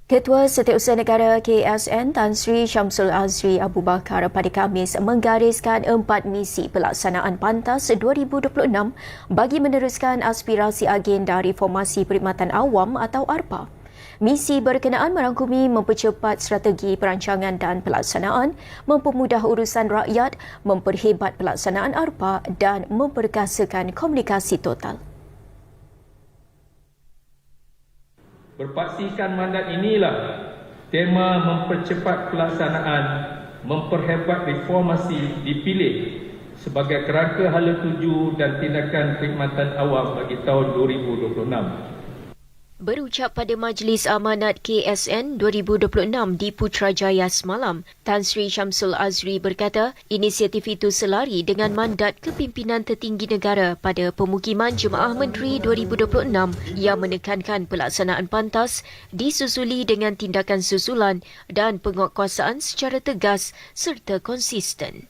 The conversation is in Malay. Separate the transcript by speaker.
Speaker 1: Ketua Setiausaha Negara KSN Tan Sri Syamsul Azri Abu Bakar pada Khamis menggariskan 4 misi pelaksanaan PANTAS 2026 bagi meneruskan aspirasi agenda reformasi perkhidmatan awam atau ARPA. Misi berkenaan merangkumi mempercepat strategi perancangan dan pelaksanaan, mempermudah urusan rakyat, memperhebat pelaksanaan ARPA dan memperkasakan komunikasi total.
Speaker 2: Berpaksikan mandat inilah tema mempercepat pelaksanaan, memperhebat reformasi dipilih sebagai kerangka hala tuju dan tindakan perkhidmatan awam bagi tahun 2026.
Speaker 1: Berucap pada Majlis Amanat KSN 2026 di Putrajaya semalam, Tan Sri Syamsul Azri berkata inisiatif itu selari dengan mandat kepimpinan tertinggi negara pada Pemukiman Jemaah Menteri 2026 yang menekankan pelaksanaan PANTAS disusuli dengan tindakan susulan dan penguatkuasaan secara tegas serta konsisten.